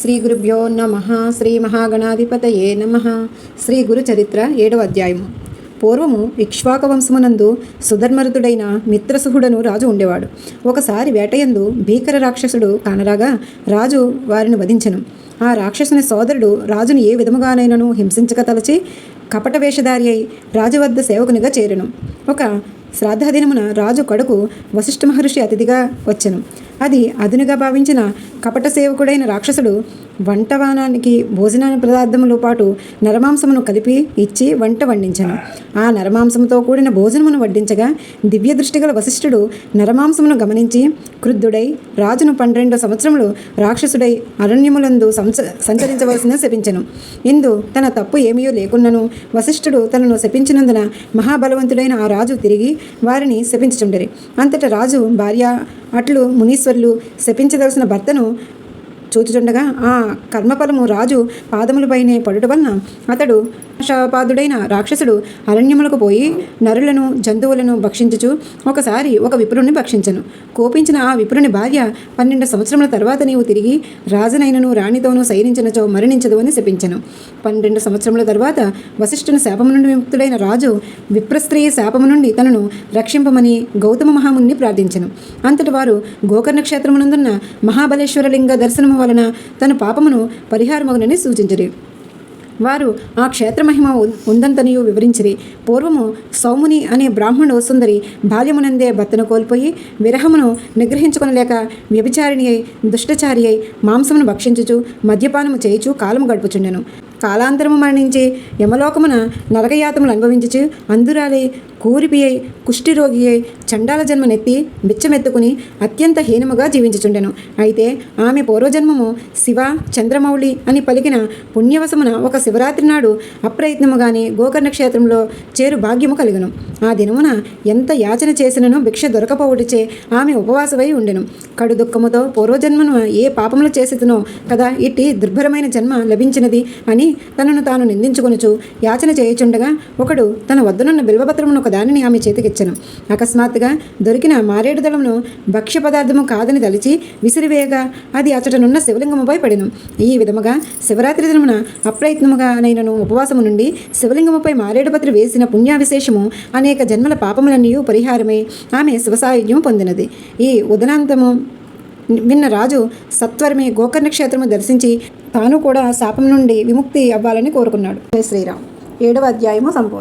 శ్రీ గురుభ్యో నమః. శ్రీ మహాగణాధిపతయే నమః. శ్రీ గురు చరిత్ర 7వ అధ్యాయము. పూర్వము ఇక్ష్వాక వంశమునందు సుధర్మరుతుడైన మిత్రసుహుడను రాజు ఉండేవాడు. ఒకసారి వేటయందు భీకర రాక్షసుడు కానరాగా రాజు వారిని వధించెను. ఆ రాక్షసుని సోదరుడు రాజును ఏ విధముగానైనను హింసించక తలచి కపట వేషధారి అయి రాజు వద్ద సేవకునిగా చేరెను. ఒక శ్రాద్ధదినమున రాజు కడుకు వశిష్ఠ మహర్షి అతిథిగా వచ్చెను. అది అదునుగా భావించిన కపట సేవకుడైన రాక్షసుడు వంటవానానికి భోజన పదార్థములతో పాటు నరమాంసమును కలిపి ఇచ్చి వంట వండించను. ఆ నరమాంసముతో కూడిన భోజనమును వడ్డించగా దివ్య దృష్టిగల వశిష్ఠుడు నరమాంసమును గమనించి క్రుద్ధుడై రాజును 12 సంవత్సరములు రాక్షసుడై అరణ్యములందు సంచరించవలసిన శపించెను. ఇందు తన తప్పు ఏమీ లేకున్నను వశిష్ఠుడు తనను శపించినందున మహాబలవంతుడైన ఆ రాజు తిరిగి వారిని శపించుచుండెరి. అంతటా రాజు భార్య అట్లు మునీశ్వరులు శపించదలసిన భర్తను చూచుచుండగా ఆ కర్మఫలము రాజు పాదములపైనే పడుట వలన అతడు శాపాదుడైన రాక్షసుడు అరణ్యములకు పోయి నరులను జంతువులను భక్షించుచు ఒకసారి ఒక విప్రుని భక్షించను. కోపించిన ఆ విప్రుని భార్య 12 సంవత్సరముల తర్వాత నీవు తిరిగి రాజనైనను రాణితోనూ సైరించినచో మరణించదు అని శపించెను. 12 సంవత్సరముల తర్వాత వశిష్ఠుని శాపము నుండి విముక్తుడైన రాజు విప్రస్త్రీ శాపము నుండి తనను రక్షింపమని గౌతమ మహాముని ప్రార్థించెను. అంతటి వారు గోకర్ణ క్షేత్రమునందున్న మహాబలేశ్వరలింగ దర్శనము వలన తన పాపమును పరిహారమగునని సూచించిరి. వారు ఆ క్షేత్రమహిమ ఉందంతనియు వివరించిరి. పూర్వము సౌముని అనే బ్రాహ్మణుడు సుందరి బాల్యమునందే భర్తను కోల్పోయి విరహమును నిగ్రహించుకొనలేక వ్యభిచారిణి అయి దుష్టచారి అయి మాంసమును భక్షించుచు మద్యపానము చేయుచు కాలము గడుపుచుండెను. కాలాంతరము మరణించి యమలోకమున నరకయాతములు అనుభవించుచు అందురాలై కూరిపి అయి కుష్ఠిరోగి అయి చండాల జన్మనెత్తి బిచ్చమెత్తుకుని అత్యంత హీనముగా జీవించుచుండెను. అయితే ఆమె పూర్వజన్మము శివ చంద్రమౌళి అని పలికిన పుణ్యవశమున ఒక శివరాత్రి నాడు అప్రయత్నముగానే గోకర్ణ క్షేత్రంలో చేరు భాగ్యము కలిగను. ఆ దినమున ఎంత యాచన చేసినను భిక్ష దొరకపోవుటిచే ఆమె ఉపవాసమై ఉండెను. కడు దుఃఖముతో పూర్వజన్మను ఏ పాపములు చేసినో కదా ఇట్టి దుర్భరమైన జన్మ లభించినది అని తనను తాను నిందించుకొనుచు యాచన చేయుచుండగా ఒకడు తన వద్దనున్న బిల్వపత్రమును ఒక దానిని ఆమె చేతికిచ్చెను. అకస్మాత్తుగా దొరికిన మారేడు దళమును భక్ష్య పదార్థము కాదని తలిచి విసిరివేయగా అది అచటనున్న శివలింగముపై పడెను. ఈ విధముగా శివరాత్రి దినమున అప్రయత్నముగానైనను ఉపవాసము నుండి శివలింగముపై మారేడుపత్రి వేసిన పుణ్యావిశేషము అనేక జన్మల పాపములన్నీ పరిహారమై ఆమె శివసాయుధ్యము పొందినది. ఈ ఉదనాంతము విన్న రాజు సత్వరమే గోకర్ణ క్షేత్రము దర్శించి తాను కూడా శాపం నుండి విముక్తి అవ్వాలని కోరుకున్నాడు. జై శ్రీరామ్. 7వ అధ్యాయము సంపూర్ణ.